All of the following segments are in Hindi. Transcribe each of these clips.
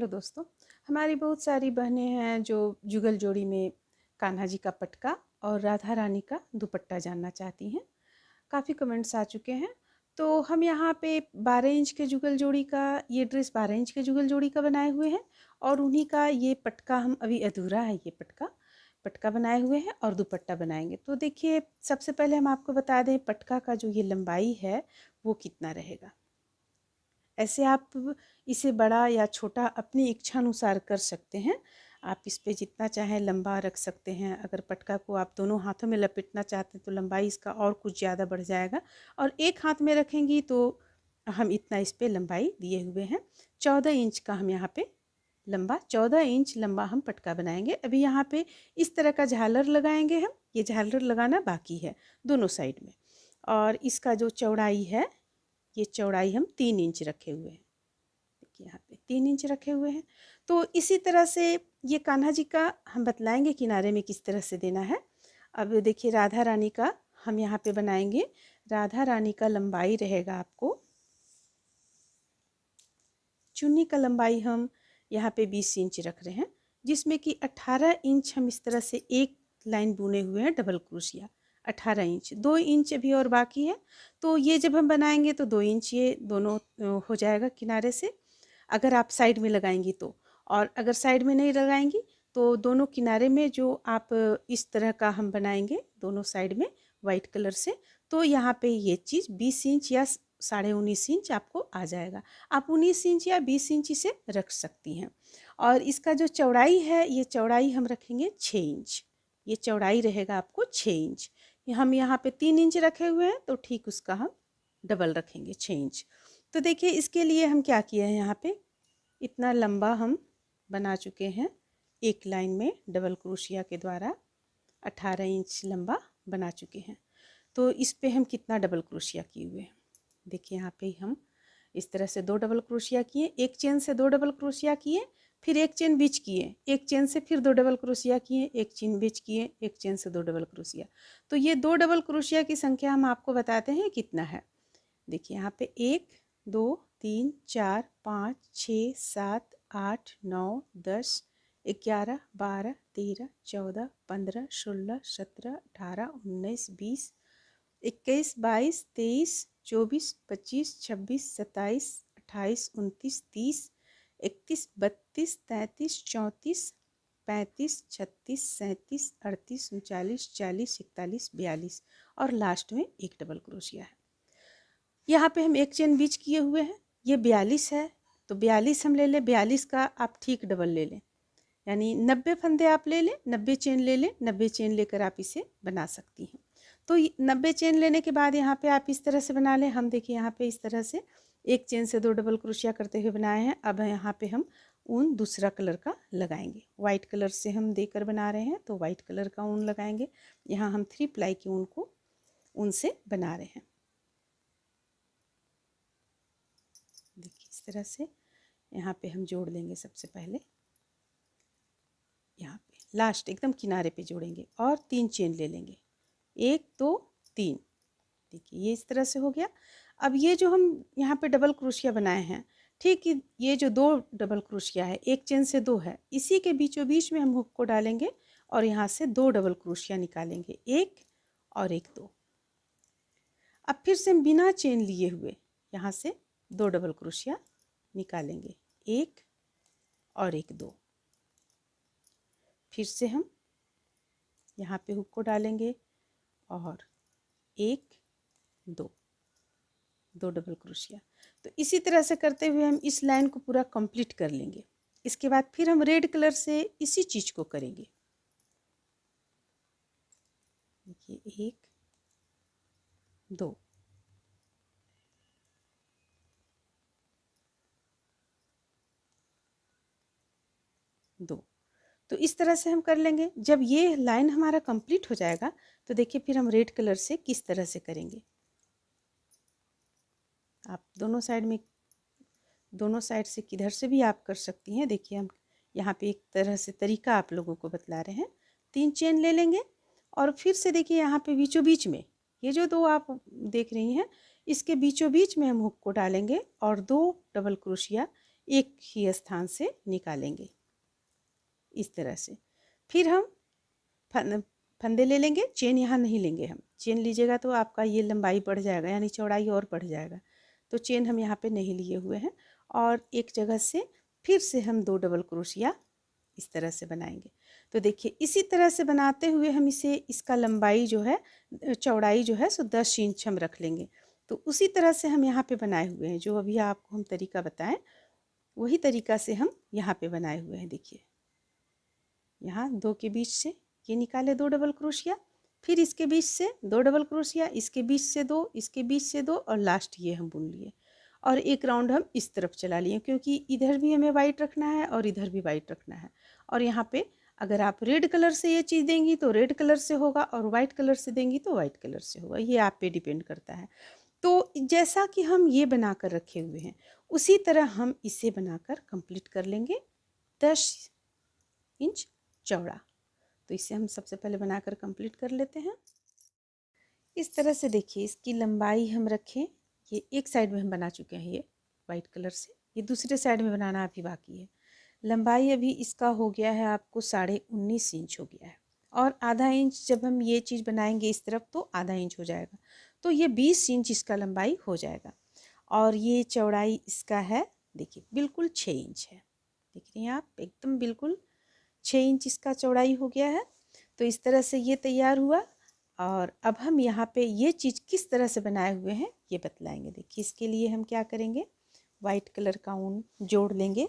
दोस्तों, हमारी बहुत सारी बहनें हैं जो जुगल जोड़ी में कान्हा जी का पटका और राधा रानी का दुपट्टा जानना चाहती हैं। काफ़ी कमेंट्स आ चुके हैं। तो हम यहाँ पे 12 इंच के जुगल जोड़ी का ये ड्रेस 12 इंच के जुगल जोड़ी का बनाए हुए हैं और उन्हीं का ये पटका हम अभी अधूरा है, ये पटका बनाए हुए हैं और दुपट्टा बनाएंगे। तो देखिए, सबसे पहले हम आपको बता दें पटका का जो ये लंबाई है वो कितना रहेगा। ऐसे आप इसे बड़ा या छोटा अपनी इच्छा अनुसार कर सकते हैं। आप इस पे जितना चाहें लंबा रख सकते हैं। अगर पटका को आप दोनों हाथों में लपेटना चाहते हैं तो लंबाई इसका और कुछ ज़्यादा बढ़ जाएगा, और एक हाथ में रखेंगी तो हम इतना इस पे लंबाई दिए हुए हैं। 14 इंच का हम यहाँ पे लंबा 14 इंच लंबा हम पटका बनाएंगे। अभी यहाँ पे इस तरह का झालर लगाएंगे हम। ये झालर लगाना बाकी है दोनों साइड में। और इसका जो चौड़ाई है, ये चौड़ाई हम 3 इंच रखे हुए हैं। देखिए यहाँ पे 3 इंच रखे हुए हैं। तो इसी तरह से ये कान्हा जी का हम बतलाएंगे किनारे में किस तरह से देना है। अब देखिए, राधा रानी का हम यहाँ पे बनाएंगे। राधा रानी का लंबाई रहेगा, आपको चुन्नी का लंबाई हम यहाँ पे 20 इंच रख रहे हैं, जिसमें कि 18 इंच हम इस तरह से एक लाइन बुने हुए हैं डबल क्रोशिया। 18 इंच, 2 इंच अभी और बाकी है। तो ये जब हम बनाएंगे तो 2 इंच ये दोनों हो जाएगा किनारे से, अगर आप साइड में लगाएंगी तो। और अगर साइड में नहीं लगाएंगी तो दोनों किनारे में जो आप इस तरह का हम बनाएंगे दोनों साइड में वाइट कलर से, तो यहाँ पे ये चीज़ 20 इंच या 19.5 इंच आपको आ जाएगा। आप 19 इंच या 20 इंच इसे रख सकती हैं। और इसका जो चौड़ाई है, ये चौड़ाई हम रखेंगे 6 इंच। ये चौड़ाई रहेगा आपको 6 इंच। हम यहाँ पे 3 इंच रखे हुए हैं तो ठीक उसका हम डबल रखेंगे 6 इंच। तो देखिए, इसके लिए हम क्या किए हैं, यहाँ पे इतना लंबा हम बना चुके हैं एक लाइन में डबल क्रोशिया के द्वारा। 18 इंच लंबा बना चुके हैं। तो इस पे हम कितना डबल क्रोशिया किए हुए हैं, देखिए यहाँ पे हम इस तरह से 2 डबल क्रोशिया किए, एक चेन से 2 डबल क्रोशिया किए, फिर एक चेन बीच किए, एक चेन से फिर 2 डबल क्रोशिया किए, एक चेन बीच किए, एक चेन से 2 डबल क्रोशिया। तो ये 2 डबल क्रोशिया की संख्या हम आपको बताते हैं कितना है। देखिए यहाँ पे 1 2 3 4 5 6 7 8 9 10 11 12 13 14 15 16 17 18 19 20 21 22 23 24 25 26 27 28 29 30 31 32 33 34 35 36 37 38 39 40 41 42 और लास्ट में एक डबल क्रोशिया है। यहाँ पे हम एक चेन बीच किए हुए हैं, ये 42 है तो 42 हम ले लें। 42 का आप ठीक डबल ले लें, यानी 90 फंदे आप ले लें, 90 चेन ले लें। 90 चेन लेकर आप इसे बना सकती हैं। तो 90 चेन लेने के बाद यहाँ पे आप इस तरह से बना लें। हम देखिए यहाँ पे इस तरह से एक चेन से 2 डबल क्रोशिया करते हुए बनाए हैं। अब यहाँ पे हम ऊन दूसरा कलर का लगाएंगे। वाइट कलर से हम देकर बना रहे हैं तो वाइट कलर का ऊन लगाएंगे। यहाँ हम 3 प्लाई के ऊन को ऊन से बना रहे हैं। देखिए इस तरह से यहाँ पे हम जोड़ लेंगे। सबसे पहले यहाँ पे लास्ट एकदम किनारे पे जोड़ेंगे और 3 चेन ले लेंगे, 1 2 3। देखिए ये इस तरह से हो गया। अब ये जो हम यहाँ पे डबल क्रोशिया बनाए हैं, ठीक ये जो 2 डबल क्रोशिया है, एक चेन से 2 है, इसी के बीचों बीच में हम हुक को डालेंगे और यहाँ से 2 डबल क्रोशिया निकालेंगे, 1 और 1 2। अब फिर से हम बिना चेन लिए हुए यहाँ से 2 डबल क्रोशिया निकालेंगे, 1 और 1 2। फिर से हम यहाँ पे हुक को डालेंगे और 1 2 2 डबल क्रोशिया। तो इसी तरह से करते हुए हम इस लाइन को पूरा कंप्लीट कर लेंगे। इसके बाद फिर हम रेड कलर से इसी चीज को करेंगे। देखिए 1 2 2। तो इस तरह से हम कर लेंगे। जब ये लाइन हमारा कंप्लीट हो जाएगा तो देखिए फिर हम रेड कलर से किस तरह से करेंगे। आप दोनों साइड से किधर से भी आप कर सकती हैं। देखिए हम यहाँ पे एक तरह से तरीका आप लोगों को बतला रहे हैं। 3 चेन ले लेंगे और फिर से देखिए यहाँ पे बीचों बीच में ये जो 2 आप देख रही हैं, इसके बीचों बीच में हम हुक को डालेंगे और 2 डबल क्रोशिया एक ही स्थान से निकालेंगे इस तरह से। फिर हम फंदे ले लेंगे, चेन यहाँ नहीं लेंगे हम। चेन लीजिएगा तो आपका ये लंबाई बढ़ जाएगा, यानी चौड़ाई और बढ़ जाएगा। तो चेन हम यहाँ पे नहीं लिए हुए हैं और एक जगह से फिर से हम 2 डबल क्रोशिया इस तरह से बनाएंगे। तो देखिए इसी तरह से बनाते हुए हम इसे, इसका लंबाई जो है, चौड़ाई जो है सो 10 इंच हम रख लेंगे। तो उसी तरह से हम यहाँ पे बनाए हुए हैं, जो अभी आपको हम तरीका बताएं वही तरीका से हम यहाँ पे बनाए हुए हैं। देखिए यहाँ 2 के बीच से ये निकाले 2 डबल क्रोशिया, फिर इसके बीच से 2 डबल क्रोशिया, इसके बीच से 2, इसके बीच से 2 और लास्ट ये हम बुन लिए और एक राउंड हम इस तरफ चला लिए, क्योंकि इधर भी हमें वाइट रखना है और इधर भी वाइट रखना है। और यहाँ पे अगर आप रेड कलर से ये चीज़ देंगी तो रेड कलर से होगा और वाइट कलर से देंगी तो वाइट कलर से होगा, ये आप पे डिपेंड करता है। तो जैसा कि हम ये बनाकर रखे हुए हैं उसी तरह हम इसे बनाकर कंप्लीट कर लेंगे 10 इंच चौड़ा। तो इसे हम सबसे पहले बनाकर कंप्लीट कर लेते हैं। इस तरह से देखिए इसकी लंबाई हम रखें, ये एक साइड में हम बना चुके हैं ये वाइट कलर से, ये दूसरे साइड में बनाना अभी बाकी है। लंबाई अभी इसका हो गया है आपको 19.5 इंच हो गया है और आधा इंच जब हम ये चीज़ बनाएंगे इस तरफ तो आधा इंच हो जाएगा, तो ये 20 इंच इसका लंबाई हो जाएगा। और ये चौड़ाई इसका है देखिए बिल्कुल 6 इंच है, देख रही हैं आप, एकदम बिल्कुल 6 इंच इसका चौड़ाई हो गया है। तो इस तरह से ये तैयार हुआ और अब हम यहाँ पे ये चीज़ किस तरह से बनाए हुए हैं ये बतलाएंगे। देखिए इसके लिए हम क्या करेंगे, वाइट कलर का ऊन जोड़ लेंगे।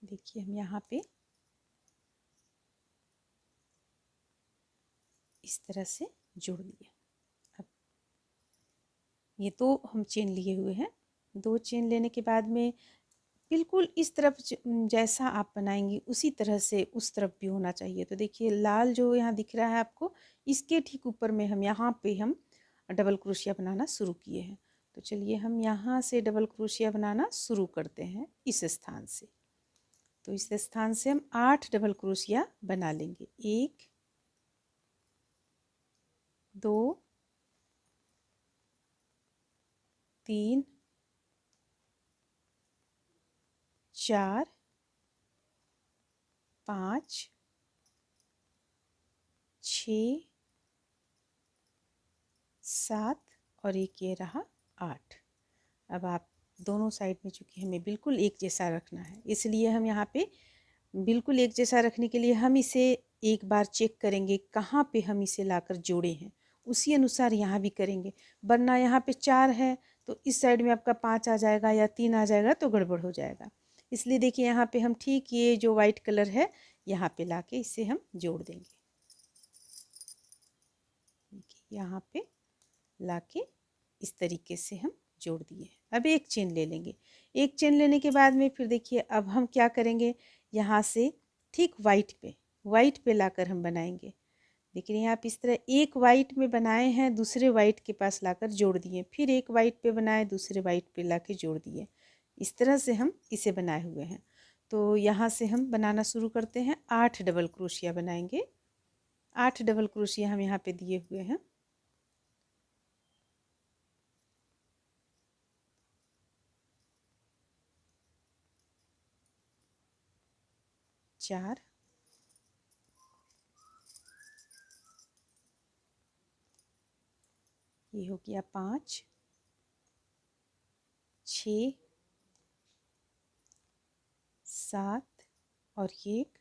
देखिए हम यहाँ पे इस तरह से जोड़ दिए। अब ये 2 हम चेन लिए हुए हैं, 2 चेन लेने के बाद में बिल्कुल इस तरफ जैसा आप बनाएंगी उसी तरह से उस तरफ भी होना चाहिए। तो देखिए लाल जो यहाँ दिख रहा है आपको, इसके ठीक ऊपर में हम यहाँ पे हम डबल क्रोशिया बनाना शुरू किए हैं। तो चलिए हम यहाँ से डबल क्रोशिया बनाना शुरू करते हैं इस स्थान से। तो इस स्थान से हम 8 डबल क्रोशिया बना लेंगे, 1 2 3 4 5 6 7 और एक ये रहा 8। अब आप दोनों साइड में, चूँकि हमें बिल्कुल एक जैसा रखना है इसलिए हम यहाँ पे बिल्कुल एक जैसा रखने के लिए हम इसे एक बार चेक करेंगे कहाँ पे हम इसे लाकर जोड़े हैं, उसी अनुसार यहाँ भी करेंगे। वरना यहाँ पे 4 है तो इस साइड में आपका 5 आ जाएगा या 3 आ जाएगा तो गड़बड़ हो जाएगा। इसलिए देखिए यहाँ पे हम ठीक ये जो वाइट कलर है यहाँ पे लाके इसे हम जोड़ देंगे। यहाँ पे लाके इस तरीके से हम जोड़ दिए। अब एक चेन ले लेंगे, एक चेन लेने के बाद में फिर देखिए अब हम क्या करेंगे, यहाँ से ठीक वाइट पे लाकर हम बनाएंगे। देख रहे हैं आप, इस तरह एक वाइट में बनाए हैं, दूसरे वाइट के पास लाकर जोड़ दिए, फिर एक वाइट पे बनाए, दूसरे वाइट पे लाके जोड़ दिए। इस तरह से हम इसे बनाए हुए हैं। तो यहाँ से हम बनाना शुरू करते हैं। 8 डबल क्रोशिया बनाएंगे। 8 डबल क्रोशिया हम यहाँ पे दिए हुए हैं। 4 ये हो गया, 5 6 7 और एक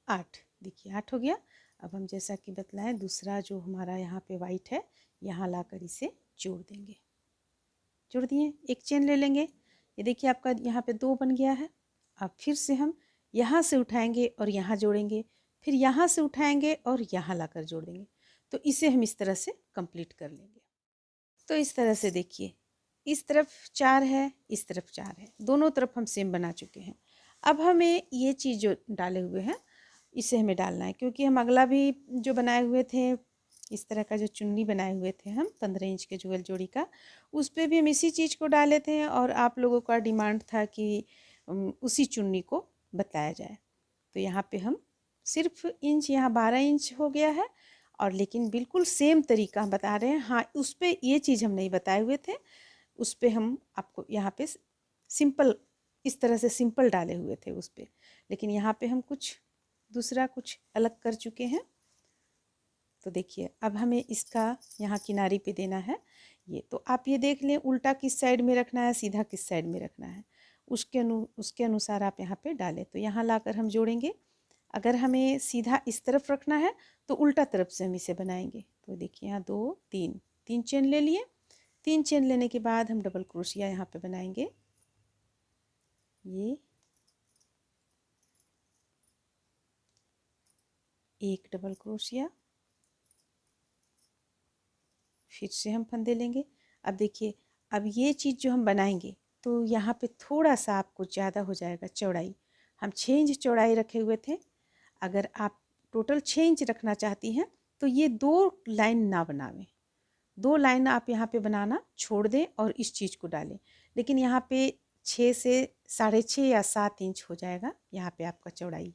8। देखिए 8 हो गया। अब हम जैसा कि बतलाएं दूसरा जो हमारा यहाँ पे वाइट है यहाँ लाकर इसे जोड़ देंगे। जोड़ दिए, एक चेन ले लेंगे। ये देखिए आपका यहाँ पे 2 बन गया है। अब फिर से हम यहाँ से उठाएंगे और यहाँ जोड़ेंगे, फिर यहाँ से उठाएंगे और यहाँ लाकर जोड़ देंगे। तो इसे हम इस तरह से कंप्लीट कर लेंगे। तो इस तरह से देखिए इस तरफ 4 है, इस तरफ 4 है, दोनों तरफ हम सेम बना चुके हैं। अब हमें ये चीज़ जो डाले हुए हैं इसे हमें डालना है, क्योंकि हम अगला भी जो बनाए हुए थे इस तरह का जो चुन्नी बनाए हुए थे हम 15 इंच के जुगल जोड़ी का, उस पे भी हम इसी चीज़ को डाले थे और आप लोगों का डिमांड था कि उसी चुन्नी को बताया जाए। तो यहाँ पे हम सिर्फ इंच यहाँ 12 इंच हो गया है, और लेकिन बिल्कुल सेम तरीका हम बता रहे हैं। हाँ, उस पे ये चीज़ हम नहीं बताए हुए थे, उस पे हम आपको यहाँ पे सिंपल इस तरह से सिंपल डाले हुए थे उस पे, लेकिन यहाँ पे हम कुछ दूसरा कुछ अलग कर चुके हैं। तो देखिए अब हमें इसका यहाँ किनारी पे देना है ये, तो आप ये देख लें उल्टा किस साइड में रखना है, सीधा किस साइड में रखना है, उसके अनुसार आप यहाँ पे डालें। तो यहाँ लाकर हम जोड़ेंगे। अगर हमें सीधा इस तरफ रखना है तो उल्टा तरफ से हम इसे बनाएंगे। तो देखिए यहाँ 2 3 3 चेन ले लिए। 3 चेन लेने के बाद हम डबल क्रोशिया यहाँ पे बनाएंगे। ये एक डबल क्रोशिया, फिर से हम फंदे लेंगे। अब देखिए अब ये चीज़ जो हम बनाएंगे तो यहाँ पे थोड़ा सा आपको ज़्यादा हो जाएगा चौड़ाई। हम 6 इंच चौड़ाई रखे हुए थे, अगर आप टोटल 6 इंच रखना चाहती हैं तो ये 2 लाइन ना बनावें, 2 लाइन आप यहाँ पे बनाना छोड़ दें और इस चीज़ को डालें। लेकिन यहाँ पे 6 से 6.5 या 7 इंच हो जाएगा यहाँ पे आपका चौड़ाई।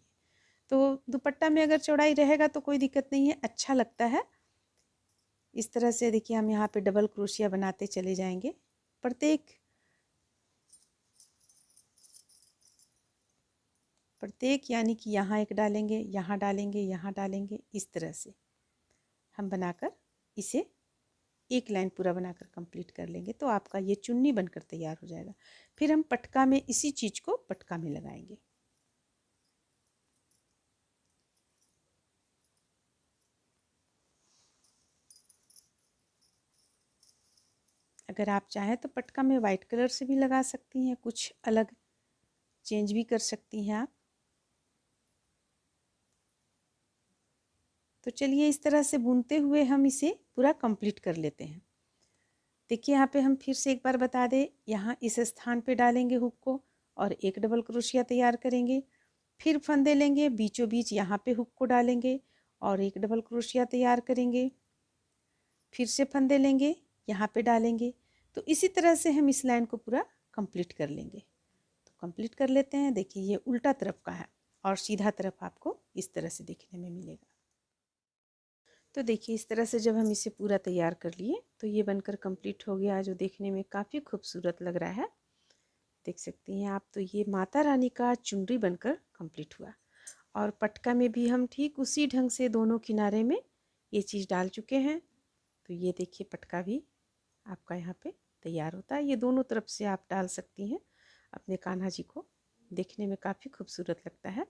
तो दुपट्टा में अगर चौड़ाई रहेगा तो कोई दिक्कत नहीं है, अच्छा लगता है। इस तरह से देखिए हम यहाँ पे डबल क्रोशिया बनाते चले जाएंगे। प्रत्येक यानी कि यहाँ एक डालेंगे, यहाँ डालेंगे, यहाँ डालेंगे, इस तरह से हम बनाकर इसे एक लाइन पूरा बनाकर कंप्लीट कर लेंगे तो आपका ये चुन्नी बनकर तैयार हो जाएगा। फिर हम पटका में इसी चीज़ को पटका में लगाएंगे। अगर आप चाहें तो पटका में वाइट कलर से भी लगा सकती हैं, कुछ अलग चेंज भी कर सकती हैं आप। तो चलिए इस तरह से बुनते हुए हम इसे पूरा कंप्लीट कर लेते हैं। देखिए यहाँ पे हम फिर से एक बार बता दें, यहाँ इस स्थान पे डालेंगे हुक को और एक डबल क्रोशिया तैयार करेंगे। फिर फंदे लेंगे, बीचों बीच यहाँ पे हुक को डालेंगे और एक डबल क्रोशिया तैयार करेंगे। फिर से फंदे लेंगे, यहाँ पे डालेंगे। तो इसी तरह से हम इस लाइन को पूरा कंप्लीट कर लेंगे। तो कंप्लीट कर लेते हैं। देखिए ये उल्टा तरफ का है और सीधा तरफ आपको इस तरह से देखने में मिलेगा। तो देखिए इस तरह से जब हम इसे पूरा तैयार कर लिए तो ये बनकर कंप्लीट हो गया, जो देखने में काफ़ी खूबसूरत लग रहा है। देख सकती हैं आप, तो ये माता रानी का चुनरी बनकर कंप्लीट हुआ। और पटका में भी हम ठीक उसी ढंग से दोनों किनारे में ये चीज़ डाल चुके हैं। तो ये देखिए पटका भी आपका यहाँ पे तैयार होता है। ये दोनों तरफ से आप डाल सकती हैं अपने कान्हा जी को, देखने में काफ़ी खूबसूरत लगता है।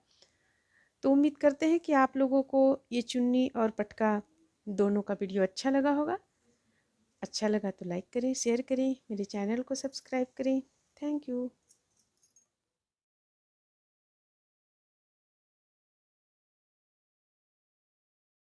तो उम्मीद करते हैं कि आप लोगों को ये चुन्नी और पटका दोनों का वीडियो अच्छा लगा होगा। अच्छा लगा तो लाइक करें, शेयर करें, मेरे चैनल को सब्सक्राइब करें। Thank you.